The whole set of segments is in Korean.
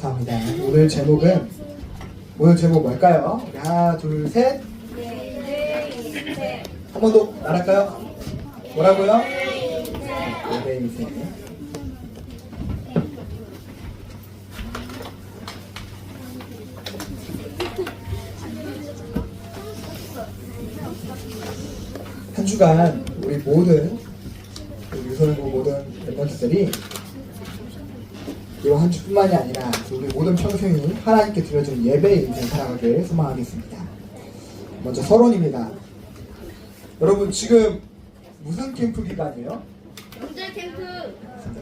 감사합니다. 오늘 제목 뭘까요? 하나, 둘, 셋. 한 번 더 말할까요? 뭐라고요? 예배 인생. 한 주간 우리 유소년부 모든 멤버들이 이 한 주뿐만이 아니라 우리 모든 평생이 하나님께 드려진 예배의 인생 살아가길 소망하겠습니다. 먼저 서론입니다. 여러분 지금 무슨 캠프 기간이에요? 명절 캠프.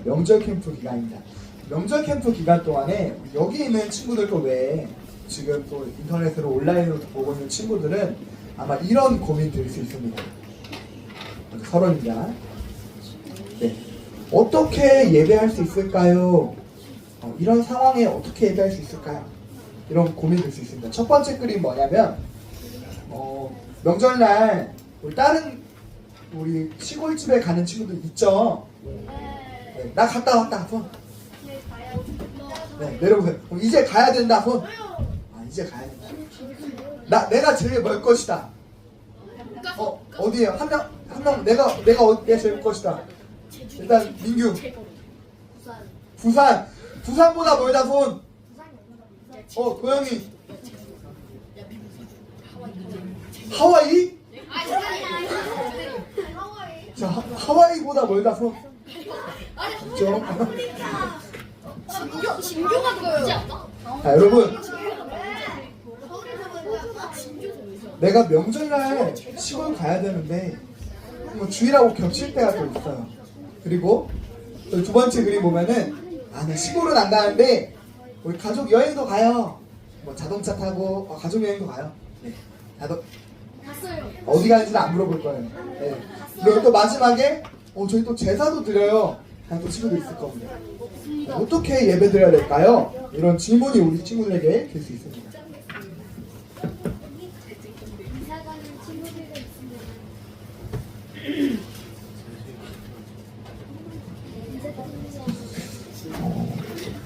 명절 캠프 기간입니다. 명절 캠프 기간 동안에 여기 있는 친구들 거 외에 지금 또 인터넷으로 온라인으로 보고 있는 친구들은 아마 이런 고민 들을 수 있습니다. 먼저 서론입니다. 네. 어떻게 예배할 수 있을까요? 이런 상황에 어떻게 예배할 수 있을까요? 이런 고민 들 수 있습니다. 첫 번째 글이 뭐냐면 명절날 우리 시골집에 가는 친구들 있죠? 네, 나 갔다 왔다 손. 네, 내려보세요. 이제 가야 된다 손. 이제 가야 된다. 내가 제일 멀 것이다. 어디에요? 한 명 내가 어디에 제일 멀 것이다. 일단 민규. 부산보다 멀다 손. 도영이. 하와이? 자, 하와이보다 멀다 손. 그렇죠? 진교가 누구지 않나? 자, 여러분. 내가 명절날 시골 가야 되는데 주일하고 겹칠 때가 또 있어요. 그리고 또 두 번째 그림 보면은 나 시골은 안 가는데 우리 가족 여행도 가요. 자동차 타고 가족 여행도 가요. 네. 갔어요. 어디 가는지는 안 물어볼 거예요. 네. 그리고 또 마지막에 저희 또 제사도 드려요. 하는 또 친구도 있을 겁니다. 어떻게 예배 드려야 될까요? 이런 질문이 우리 친구들에게 될 수 있습니다.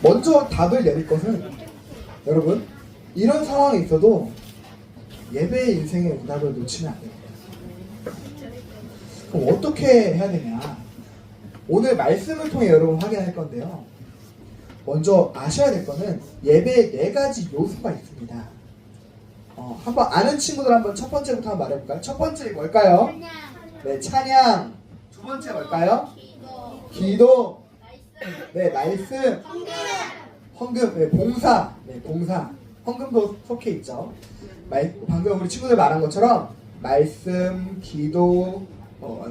먼저 답을 내릴 것은 여러분 이런 상황에 있어도 예배의 인생의 응답을 놓치면 안 됩니다. 그럼 어떻게 해야 되냐? 오늘 말씀을 통해 여러분 확인할 건데요. 먼저 아셔야 될 거는 예배에 4가지 요소가 있습니다. 한번 아는 친구들 한번 첫 번째부터 한번 말해볼까요? 첫 번째 뭘까요? 네, 찬양. 두 번째 뭘까요? 기도. 네, 말씀. 헌금. 네, 봉사. 네, 봉사. 헌금도 속해 있죠. 방금 우리 친구들 말한 것처럼 말씀, 기도,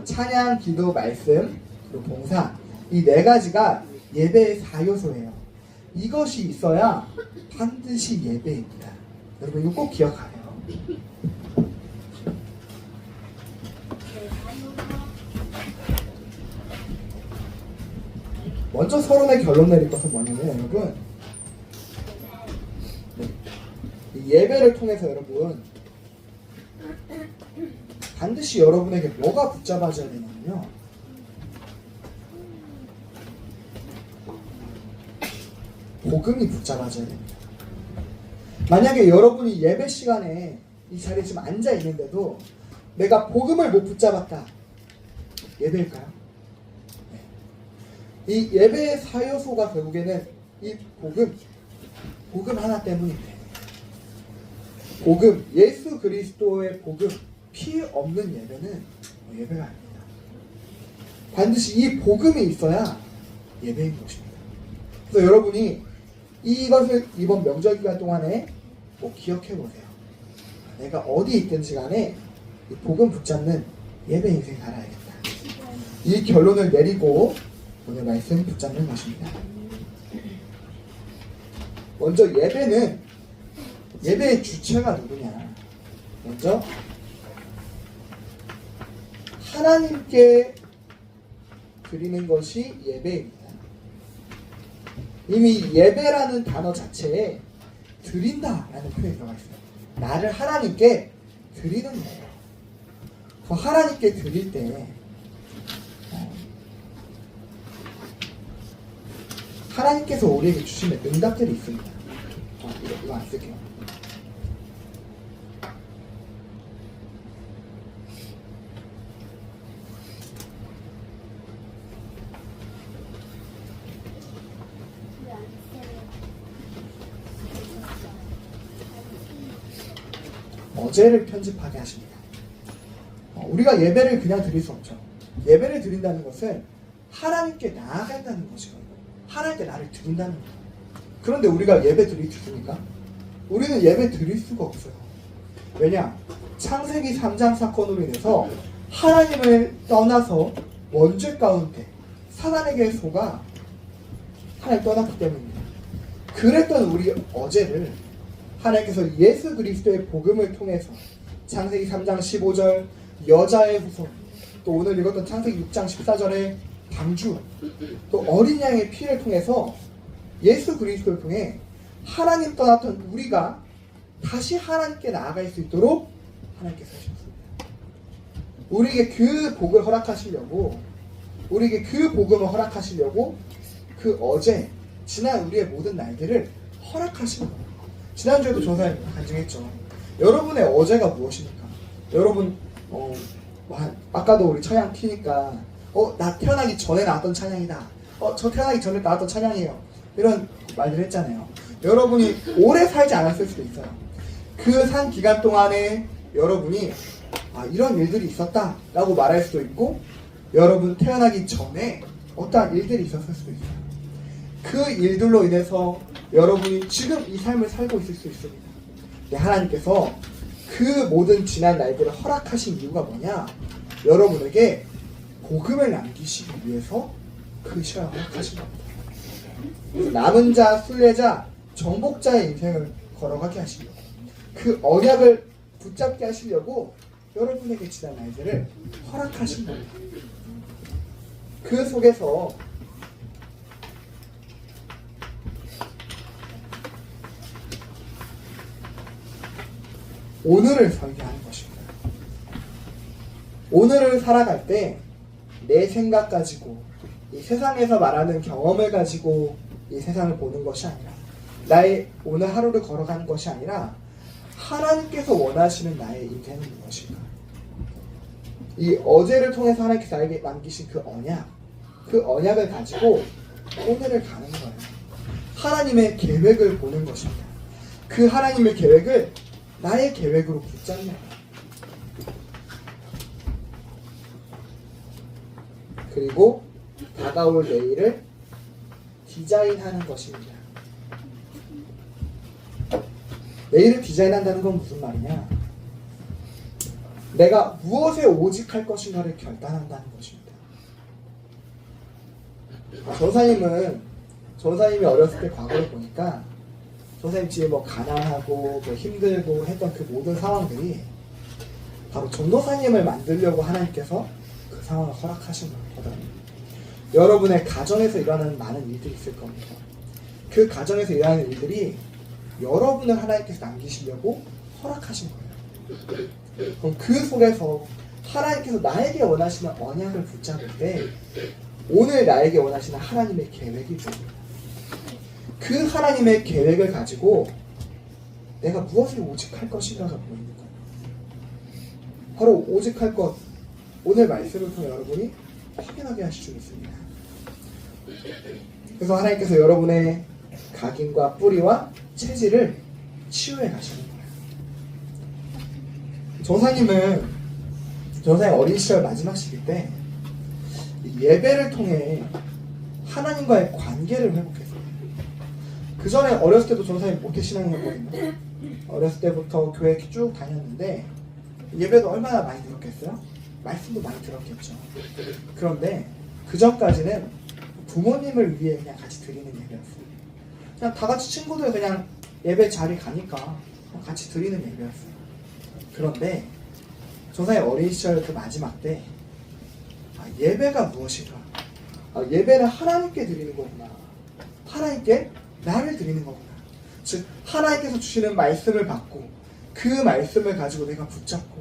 찬양, 기도, 말씀, 그리고 봉사. 이 4가지가 예배의 4요소예요. 이것이 있어야 반드시 예배입니다. 여러분 이거 꼭 기억하세요. 먼저 서론의 결론 내릴 것은 뭐냐면 여러분 이 예배를 통해서 여러분 반드시 여러분에게 뭐가 붙잡아져야 되냐면요, 복음이 붙잡아져야 됩니다. 만약에 여러분이 예배 시간에 이 자리에 지금 앉아 있는데도 내가 복음을 못 붙잡았다, 예배일까요? 네. 이 예배의 4요소가 결국에는 이 복음 하나 때문인데, 복음, 예수 그리스도의 복음, 피 없는 예배는 예배가 아닙니다. 반드시 이 복음이 있어야 예배인 것입니다. 그래서 여러분이 이것을 이번 명절 기간 동안에 꼭 기억해 보세요. 내가 어디 있든지 간에 이 복음 붙잡는 예배 인생 살아야겠다. 이 결론을 내리고 오늘 말씀 붙잡는 것입니다. 먼저 예배의 주체가 누구냐? 먼저 하나님께 드리는 것이 예배입니다. 이미 예배라는 단어 자체에 드린다라는 표현이 들어가 있어요. 나를 하나님께 드리는 거예요. 그 하나님께 드릴 때 하나님께서 우리에게 주시는 응답들이 있습니다. 이거 안 쓸게요. 어제를 편집하게 하십니다. 우리가 예배를 그냥 드릴 수 없죠. 예배를 드린다는 것은 하나님께 나아간다는 것이거든요. 하나님께 나를 드린다는 거예요. 그런데 우리가 예배 드릴 수 있습니까? 우리는 예배 드릴 수가 없어요. 왜냐? 창세기 3장 사건으로 인해서 하나님을 떠나서 원죄 가운데 사단에게 속아 하나님 떠났기 때문입니다. 그랬던 우리 어제를 하나님께서 예수 그리스도의 복음을 통해서 창세기 3장 15절 여자의 후손, 또 오늘 읽었던 창세기 6장 14절의 방주, 또 어린 양의 피를 통해서 예수 그리스도를 통해 하나님 떠났던 우리가 다시 하나님께 나아갈 수 있도록 하나님께서 하셨습니다. 우리에게 그 복을 허락하시려고, 우리에게 그 복음을 허락하시려고 그 어제 지난 우리의 모든 날들을 허락하시는 거예요. 지난주에도 조사님 간증했죠. 여러분의 어제가 무엇입니까? 여러분 아까도 우리 찬양 키니까 나 태어나기 전에 나왔던 찬양이다. 저 태어나기 전에 나왔던 찬양이에요. 이런 말들 했잖아요. 여러분이 오래 살지 않았을 수도 있어요. 그 산 기간 동안에 여러분이 이런 일들이 있었다 라고 말할 수도 있고, 여러분 태어나기 전에 어떠한 일들이 있었을 수도 있어요. 그 일들로 인해서 여러분이 지금 이 삶을 살고 있을 수 있습니다. 하나님께서 그 모든 지난 날들을 허락하신 이유가 뭐냐? 여러분에게 복음을 남기시기 위해서 그 시간을 허락하신 겁니다. 그래서 남은 자, 순례자, 정복자의 인생을 걸어가게 하시려고, 그 언약을 붙잡게 하시려고 여러분에게 지난 날들을 허락하신 겁니다. 그 속에서 오늘을 설계하는 것입니다. 오늘을 살아갈 때 내 생각 가지고, 이 세상에서 말하는 경험을 가지고 이 세상을 보는 것이 아니라, 나의 오늘 하루를 걸어가는 것이 아니라 하나님께서 원하시는 나의 인생은 무엇인가? 이 어제를 통해서 하나님께서 나에게 남기신 그 언약을 가지고 오늘을 가는 거예요. 하나님의 계획을 보는 것입니다. 그 하나님의 계획을 나의 계획으로 붙잡는 거예요. 그리고 다가올 내일을 디자인하는 것입니다. 내일을 디자인한다는 건 무슨 말이냐? 내가 무엇에 오직할 것인가를 결단한다는 것입니다. 전사님이 어렸을 때 과거를 보니까 전사님 집에 가난하고 힘들고 했던 그 모든 상황들이 바로 전도사님을 만들려고 하나님께서 그 상황을 허락하신 거거든요. 여러분의 가정에서 일어나는 많은 일들이 있을 겁니다. 그 가정에서 일어나는 일들이 여러분을 하나님께서 남기시려고 허락하신 거예요. 그럼 그 속에서 하나님께서 나에게 원하시는 언약을 붙잡을 때 오늘 나에게 원하시는 하나님의 계획이 있습니다. 그 하나님의 계획을 가지고 내가 무엇을 오직할 것인가가 보이는 거예요. 바로 오직할 것, 오늘 말씀을 통해 여러분이 확인하게 하실 수 있습니다. 그래서 하나님께서 여러분의 각인과 뿌리와 체질을 치유해 가시는 거예요. 전사님 어린 시절 마지막 시기 때 예배를 통해 하나님과의 관계를 회복했어요. 그 전에 어렸을 때도 전사님 모태신앙이었거든요. 어렸을 때부터 교회 쭉 다녔는데 예배도 얼마나 많이 들었겠어요? 말씀도 많이 들었겠죠. 그런데 그 전까지는 부모님을 위해 그냥 같이 드리는 예배였어요. 그냥 다 같이 친구들 그냥 예배 자리 가니까 같이 드리는 예배였어요. 그런데 전사의 어린 시절 그 마지막 때 예배가 무엇인가? 예배는 하나님께 드리는 거구나. 하나님께 나를 드리는 거구나. 즉 하나님께서 주시는 말씀을 받고 그 말씀을 가지고 내가 붙잡고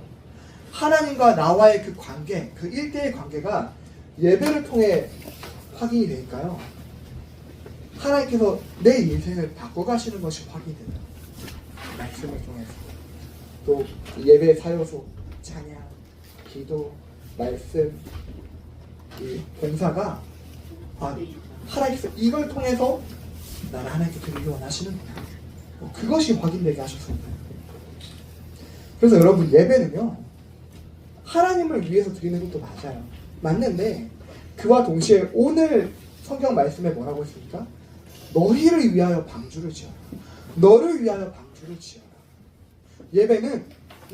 하나님과 나와의 그 관계, 그 1대1 관계가 예배를 통해 확인이 될까요? 하나님께서 내 인생을 바꿔가시는 것이 확인돼요. 말씀을 통해서. 또 예배 사요소, 찬양, 기도, 말씀, 이 봉사가 하나님께서 이걸 통해서 나를 하나님께 드리기 원하시는구나. 그것이 확인되게 하셨습니다. 그래서 여러분 예배는요 하나님을 위해서 드리는 것도 맞아요. 맞는데 그와 동시에 오늘 성경 말씀에 뭐라고 했습니까? 너희를 위하여 방주를 지어라. 너를 위하여 방주를 지어라. 예배는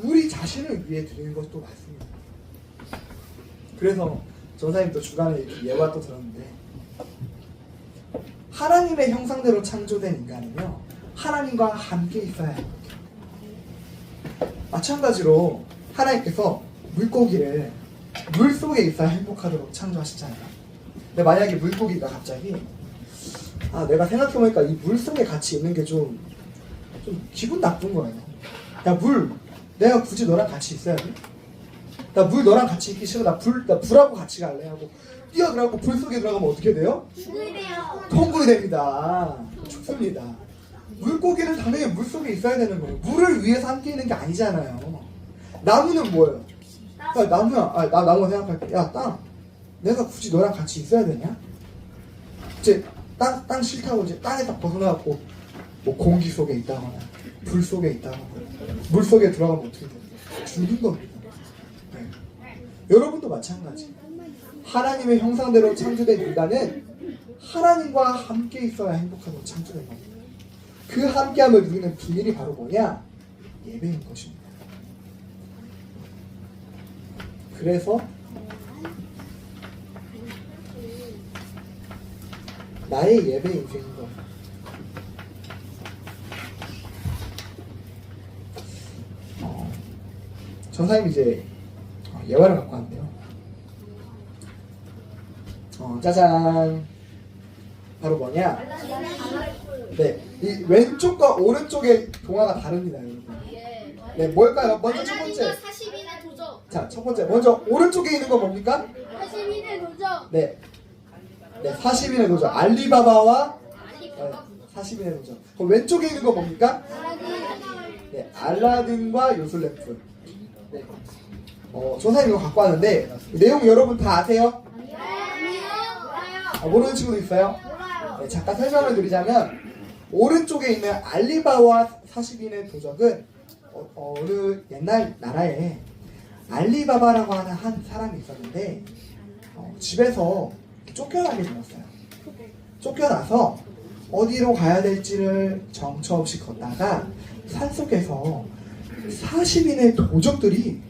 우리 자신을 위해 드리는 것도 맞습니다. 그래서 전사님도 주간에 이렇게 예화 또 들었는데 하나님의 형상대로 창조된 인간은요 하나님과 함께 있어야 해요. 마찬가지로 하나님께서 물고기를 물속에 있어야 행복하도록 창조하셨잖아요. 근데 만약에 물고기가 갑자기 내가 생각해보니까 이 물속에 같이 있는 게 좀 기분 나쁜 거예요. 야 물, 내가 굳이 너랑 같이 있어야 돼? 나 물 너랑 같이 있기 싫어. 나 불하고 같이 갈래 하고 뛰어들어가고 불 속에 들어가면 어떻게 돼요? 죽으래요. 통굴이 됩니다. 죽습니다. 물고기는 당연히 물 속에 있어야 되는 거예요. 물을 위해서 함께 있는 게 아니잖아요. 나무는 뭐예요? 야, 나무야, 나 나무 생각할게. 야, 땅, 내가 굳이 너랑 같이 있어야 되냐? 이제 땅 싫다고 이제 땅에서 벗어나갖고 뭐 공기 속에 있다거나 불 속에 있다거나 물 속에 들어가면 어떻게 돼요? 죽는 겁니다. 네. 여러분도 마찬가지. 하나님의 형상대로 창조된 인간은 하나님과 함께 있어야 행복하고 창조된 겁니다. 그 함께함을 누리는 비밀이 바로 뭐냐? 예배인 것입니다. 그래서 나의 예배 인생인 것. 전사님 이제 예화를 갖고 왔는데요. 짜잔. 바로 뭐냐? 네, 이 왼쪽과 오른쪽의 동화가 다릅니다, 여러분. 네, 뭘까요? 먼저 첫 번째. 40인의 도적. 자, 첫 번째. 먼저 오른쪽에 있는 거 뭡니까? 40인의 도적. 네, 40인의 도적. 알리바바와 알리바바. 40인의 도적. 그럼 왼쪽에 있는 거 뭡니까? 알라딘. 네, 알라딘과 요술램프. 네. 조사님 이거 갖고 왔는데 내용 여러분 다 아세요? 아니요. 모르는 친구도 있어요? 몰라요. 네, 잠깐 설명을 드리자면 오른쪽에 있는 알리바바와 40인의 도적은 어느 옛날 나라에 알리바바라고 하는 한 사람이 있었는데 집에서 쫓겨나게 되었어요. 쫓겨나서 어디로 가야 될지를 정처 없이 걷다가 산속에서 40인의 도적들이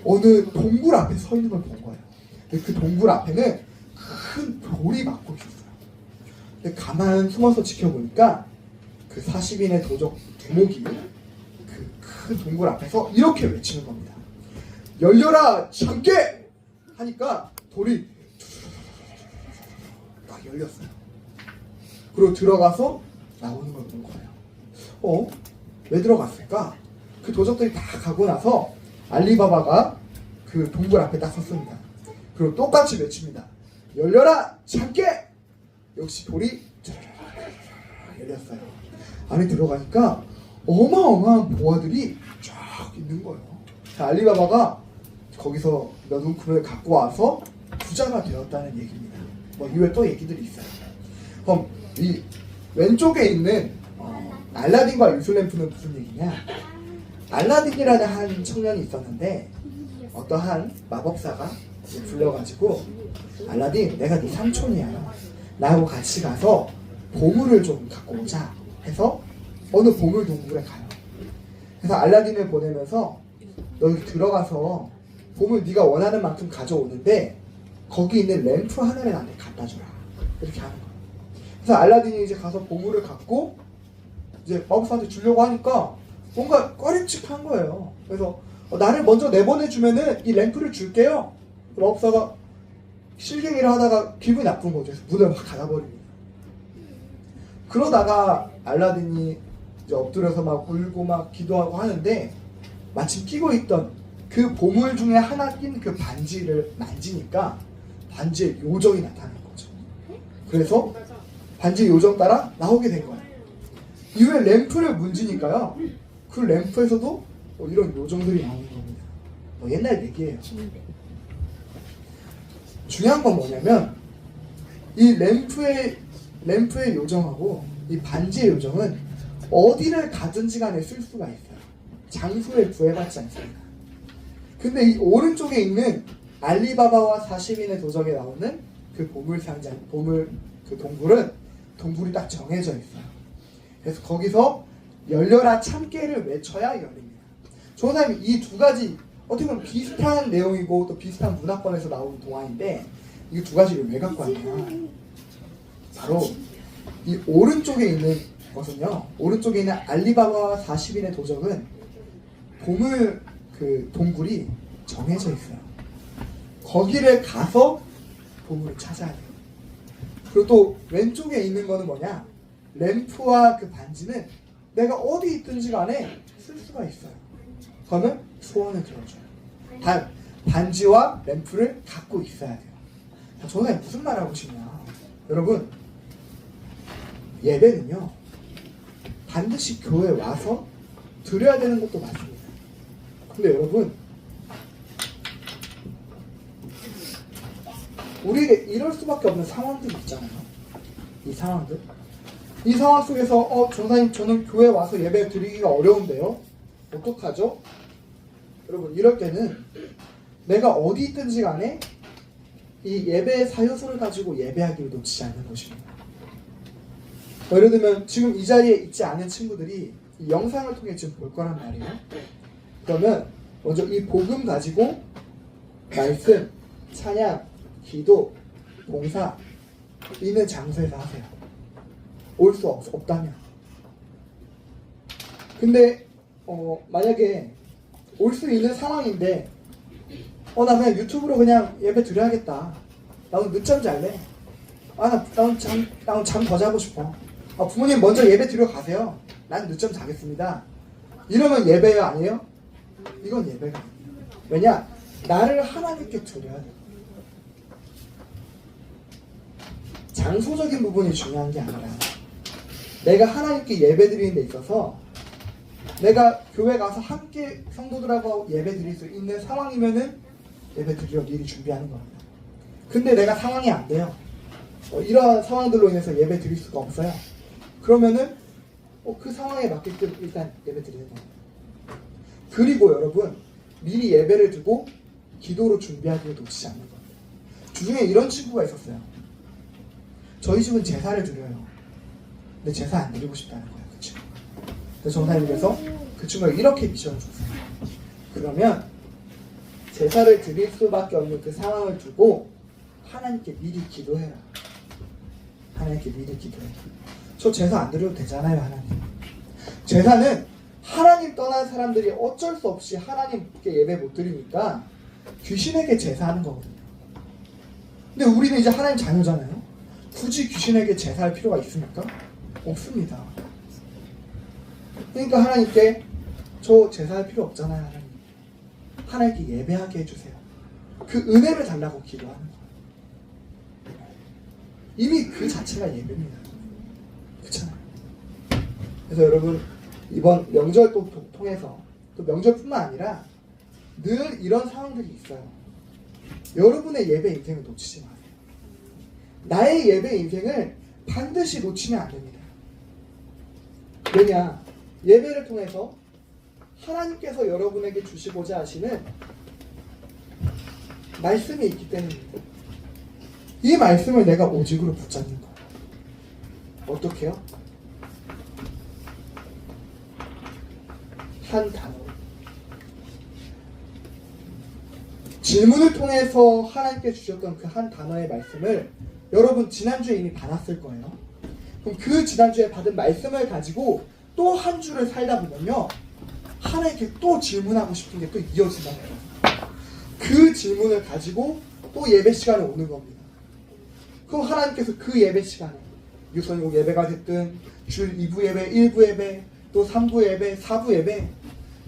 어느 동굴 앞에 서 있는 걸 본 거예요. 근데 그 동굴 앞에는 큰 돌이 막고 있었어요. 근데 가만 숨어서 지켜보니까 그 40인의 도적 두목이 그 큰 동굴 앞에서 이렇게 외치는 겁니다. 열려라 참깨! 하니까 돌이 딱 열렸어요. 그리고 들어가서 나오는 걸 본 거예요. 왜 들어갔을까? 그 도적들이 다 가고 나서 알리바바가 그 동굴 앞에 딱 섰습니다. 그리고 똑같이 외칩니다. 열려라 참깨! 역시 돌이 열렸어요. 안에 들어가니까 어마어마한 보아들이 쫙 있는 거예요. 알리바바가 거기서 몇 움큼을 갖고 와서 부자가 되었다는 얘기입니다. 뭐 이외에 또 얘기들이 있어요. 그럼 이 왼쪽에 있는 알라딘과 요술램프는 무슨 얘기냐? 알라딘이라는 한 청년이 있었는데 어떠한 마법사가 불러가지고 알라딘 내가 네 삼촌이야. 나하고 같이 가서 보물을 좀 갖고 오자 해서 어느 보물 동굴에 가요. 그래서 알라딘을 보내면서 너 여기 들어가서 보물 네가 원하는 만큼 가져오는데 거기 있는 램프 하나를 나한테 갖다 주라. 이렇게 하는 거예요. 그래서 알라딘이 이제 가서 보물을 갖고 이제 마법사한테 주려고 하니까 뭔가 꺼림칙한 거예요. 그래서 나를 먼저 내보내주면은 이 램프를 줄게요. 마법사가 실갱이를 하다가 기분이 나쁜 거죠. 그래서 문을 막 닫아버립니다. 그러다가 알라딘이 이제 엎드려서 막 울고 막 기도하고 하는데 마침 끼고 있던 그 보물 중에 하나 낀 그 반지를 만지니까 반지에 요정이 나타나는 거죠. 그래서 반지 요정 따라 나오게 된 거예요. 이후에 램프를 문지니까요. 그 램프에서도 이런 요정들이 나오는 겁니다. 옛날 얘기예요. 중요한 건 뭐냐면 이 램프의 요정하고 이 반지의 요정은 어디를 가든지 간에 쓸 수가 있어요. 장소에 구애받지 않습니다. 근데 이 오른쪽에 있는 알리바바와 40인의 도적에 나오는 그 그 동굴이 딱 정해져 있어요. 그래서 거기서 열려라 참깨를 외쳐야 열립니다. 조사님 이 두 가지 어떻게 보면 비슷한 내용이고 또 비슷한 문화권에서 나오는 동화인데 이 두 가지를 왜 갖고 왔냐? 바로 이 오른쪽에 있는 것은요. 오른쪽에 있는 알리바바와 40인의 도적은 그 동굴이 정해져 있어요. 거기를 가서 보물을 찾아야 돼요. 그리고 또 왼쪽에 있는 거는 뭐냐? 램프와 그 반지는 내가 어디 있든지 간에 쓸 수가 있어요. 그러면 소원을 들어줘요. 반지와 램프를 갖고 있어야 돼요. 저는 무슨 말 하고 싶냐? 여러분, 예배는요, 반드시 교회에 와서 드려야 되는 것도 맞습니다. 근데 여러분, 우리에게 이럴 수밖에 없는 상황들이 있잖아요. 이 상황 속에서 전사님 저는 교회 와서 예배 드리기가 어려운데요. 어떡하죠? 여러분 이럴 때는 내가 어디 있든지 간에 이 예배의 사효소를 가지고 예배하기를 놓치지 않는 것입니다. 예를 들면 지금 이 자리에 있지 않은 친구들이 이 영상을 통해 지금 볼 거란 말이에요. 그러면 먼저 이 복음 가지고 말씀, 찬양, 기도, 봉사 있는 장소에서 하세요. 올 수 없다면. 근데 만약에 올 수 있는 상황인데 나 그냥 유튜브로 그냥 예배 드려야겠다. 나 오늘 늦잠 잘래. 나 오늘 잠 더 자고 싶어. 부모님 먼저 예배 드려 가세요. 난 늦잠 자겠습니다. 이러면 예배예요, 아니에요? 이건 예배가 아니에요. 왜냐? 나를 하나님께 드려야 돼요. 장소적인 부분이 중요한 게 아니라 내가 하나님께 예배 드리는 데 있어서 내가 교회 가서 함께 성도들하고 예배 드릴 수 있는 상황이면은 예배 드리러 미리 준비하는 겁니다. 근데 내가 상황이 안 돼요. 이러한 상황들로 인해서 예배 드릴 수가 없어요. 그러면은 그 상황에 맞게끔 일단 예배 드리는 겁니다. 그리고 여러분 미리 예배를 두고 기도로 준비하기를 놓치지 않는 겁니다. 주중에 이런 친구가 있었어요. 저희 집은 제사를 드려요. 근데 제사 안 드리고 싶다는 거예요, 그 친구. 그래서 전사님께서 그 친구가 이렇게 미션을 줬어요. 그러면 제사를 드릴 수밖에 없는 그 상황을 두고 하나님께 미리 기도해라. 하나님께 미리 기도해라. 저 제사 안 드려도 되잖아요, 하나님. 제사는 하나님 떠난 사람들이 어쩔 수 없이 하나님께 예배 못 드리니까 귀신에게 제사하는 거거든요. 근데 우리는 이제 하나님 자녀잖아요. 굳이 귀신에게 제사할 필요가 있습니까? 없습니다. 그러니까 하나님께 저 제사할 필요 없잖아요, 하나님. 하나님께 예배하게 해주세요. 그 은혜를 달라고 기도하는 거예요. 이미 그 자체가 예배입니다. 그렇잖아요. 그래서 여러분 이번 명절 또 통해서 또 명절뿐만 아니라 늘 이런 상황들이 있어요. 여러분의 예배 인생을 놓치지 마세요. 나의 예배 인생을 반드시 놓치면 안 됩니다. 왜냐? 예배를 통해서 하나님께서 여러분에게 주시고자 하시는 말씀이 있기 때문입니다. 이 말씀을 내가 오직으로 붙잡는 거예요. 어떻게요? 한 단어. 질문을 통해서 하나님께 주셨던 그 한 단어의 말씀을 여러분 지난주에 이미 받았을 거예요. 그럼 그 지난주에 받은 말씀을 가지고 또 한 주를 살다 보면요, 하나님께 또 질문하고 싶은 게 또 이어진다는 거예요. 그 질문을 가지고 또 예배 시간에 오는 겁니다. 그럼 하나님께서 그 예배 시간에 유선곡 예배가 됐든 주 2부 예배, 1부 예배, 또 3부 예배, 4부 예배,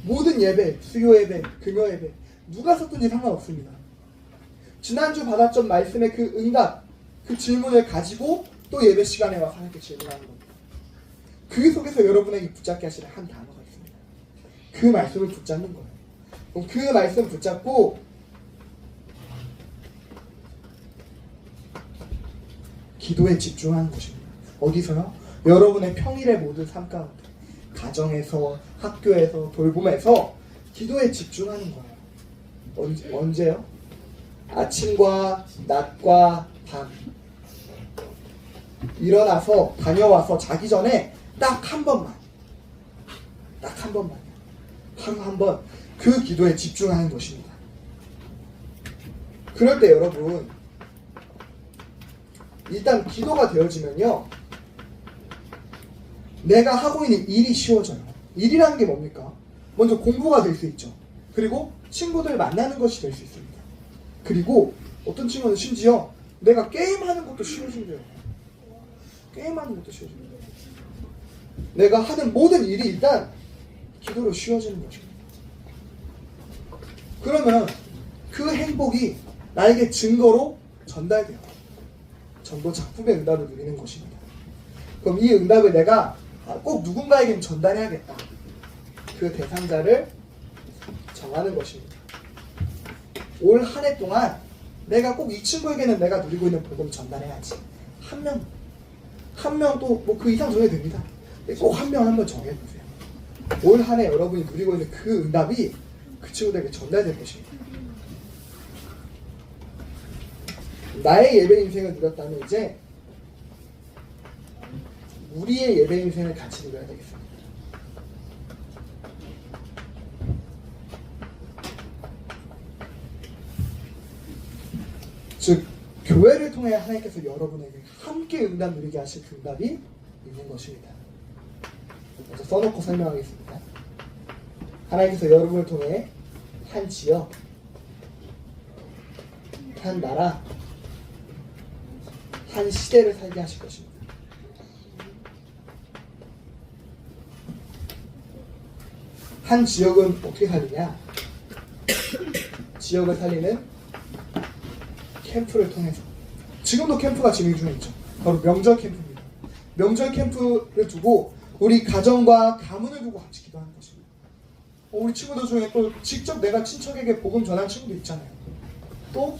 모든 예배, 수요 예배, 금요 예배 누가 섰든지 상관없습니다. 지난주 받았던 말씀의 그 응답, 그 질문을 가지고 또 예배 시간에 와서 하나님께 질문하는 겁니다. 그 속에서 여러분에게 붙잡게 하시는 한 단어가 있습니다. 그 말씀을 붙잡는 거예요. 그럼 그 말씀 붙잡고 기도에 집중하는 것입니다. 어디서요? 여러분의 평일의 모든 삶 가운데, 가정에서, 학교에서, 돌봄에서 기도에 집중하는 거예요. 언제요? 아침과 낮과 밤. 일어나서 다녀와서 자기 전에 딱 한 번만, 하루 한 번 그 기도에 집중하는 것입니다. 그럴 때 여러분, 일단 기도가 되어지면요, 내가 하고 있는 일이 쉬워져요. 일이라는 게 뭡니까? 먼저 공부가 될 수 있죠. 그리고 친구들 만나는 것이 될 수 있습니다. 그리고 어떤 친구는 심지어 내가 게임하는 것도 쉬워진대요. 게임하는 것도 쉬워집니다. 내가 하는 모든 일이 일단 기도로 쉬워지는 것입니다. 그러면 그 행복이 나에게 증거로 전달돼요. 전도 작품의 응답을 누리는 것입니다. 그럼 이 응답을 내가 꼭 누군가에겐 전달해야겠다. 그 대상자를 정하는 것입니다. 올 한 해 동안 내가 꼭 이 친구에게는 내가 누리고 있는 복음을 전달해야지. 한 명 또 뭐 그 이상 정해도 됩니다. 꼭 한 명 정해보세요. 올 한 해 여러분이 누리고 있는 그 응답이 그 친구들에게 전달될 것입니다. 나의 예배 인생을 누렸다면 이제 우리의 예배 인생을 같이 누려야 되겠습니다. 즉 교회를 통해 하나님께서 여러분에게 함께 응답 누리게 하실 그 응답이 있는 것입니다. 먼저 써놓고 설명하겠습니다. 하나님께서 여러분을 통해 한 지역, 한 나라, 한 시대를 살게 하실 것입니다. 한 지역은 어떻게 살리냐? 지역을 살리는 캠프를 통해서. 지금도 캠프가 진행 중에 있죠. 바로 명절 캠프입니다. 명절 캠프를 두고 우리 가정과 가문을 두고 같이 기도하는 것입니다. 우리 친구들 중에 또 직접 내가 친척에게 복음 전한 친구도 있잖아요. 또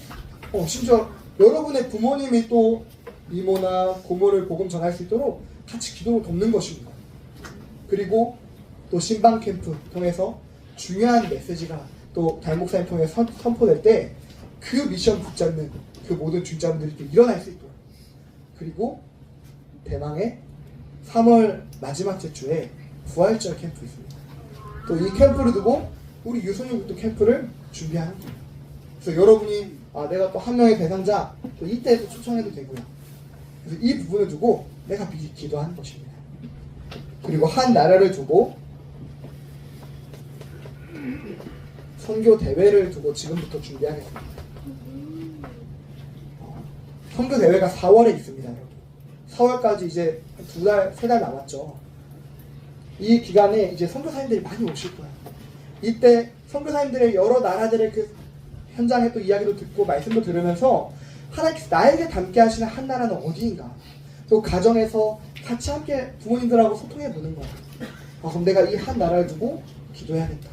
심지어 여러분의 부모님이 또 이모나 고모를 복음 전할 수 있도록 같이 기도로 돕는 것입니다. 그리고 또 신방 캠프 통해서 중요한 메시지가 또 달목사님 통해 선포될 때 그 미션 붙잡는 그 모든 중자분들이 일어날 수 있도록. 그리고 대망의 3월 마지막 주에 부활절 캠프 있습니다. 또 이 캠프를 두고 우리 유소년국도 캠프를 준비하는 거예요. 그래서 여러분이 내가 또 한 명의 대상자 또 이때에도 초청해도 되고요. 그래서 이 부분을 두고 내가 미리 기도하는 것입니다. 그리고 한 나라를 두고 선교 대회를 두고 지금부터 준비하겠습니다. 선교 대회가 4월에 있습니다, 여러분. 4월까지 이제 2달, 3달 남았죠. 이 기간에 이제 선교사님들이 많이 오실 거예요. 이때 선교사님들의 여러 나라들의 그 현장의 또 이야기도 듣고 말씀도 들으면서 하나님께서 나에게 담게 하시는 한 나라는 어디인가? 또 가정에서 같이 함께 부모님들하고 소통해 보는 거예요. 그럼 내가 이 한 나라를 두고 기도해야겠다.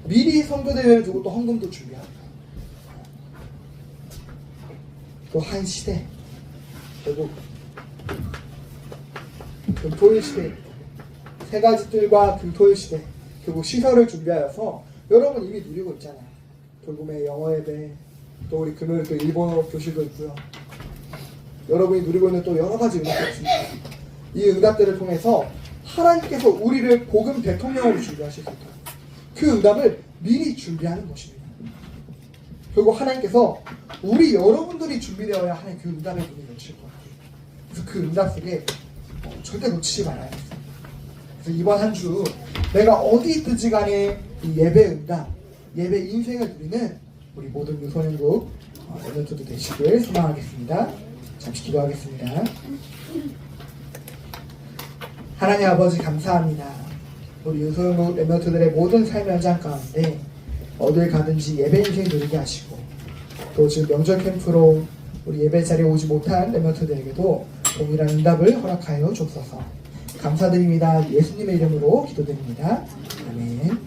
미리 선교대회를 두고 또 헌금도 준비하고 또 한 시대, 결국 금토일 시대, 세 가지 뜰과 금토일 시대, 결국 시설을 준비하여서 여러분 이미 누리고 있잖아요. 돌봄의 영어 예배, 또 우리 금요일 또 일본어 교실도 있고요. 여러분이 누리고 있는 또 여러 가지 응답이 있습니다. 이 응답들을 통해서 하나님께서 우리를 복음 대통령으로 준비하실 수 있도록 그 응답을 미리 준비하는 것입니다. 결국 하나님께서 우리 여러분들이 준비되어야 하는 그 응답의 문을 여실 거예요. 그래서 그 응답 속에 절대 놓치지 말아야겠어요. 그래서 이번 한 주 내가 어디 있든지 간에 이 예배 응답, 예배 인생을 누리는 우리 모든 유소년국 랩런트도 되시길 소망하겠습니다. 잠시 기도하겠습니다. 하나님 아버지 감사합니다. 우리 유소년국 랩런트들의 모든 삶의 현장 가운데 어딜 가든지 예배 인생 누리게 하시고 또 지금 명절 캠프로 우리 예배 자리에 오지 못한 랩런트들에게도 동일한 응답을 허락하여 주옵소서. 감사드립니다. 예수님의 이름으로 기도드립니다. 아멘.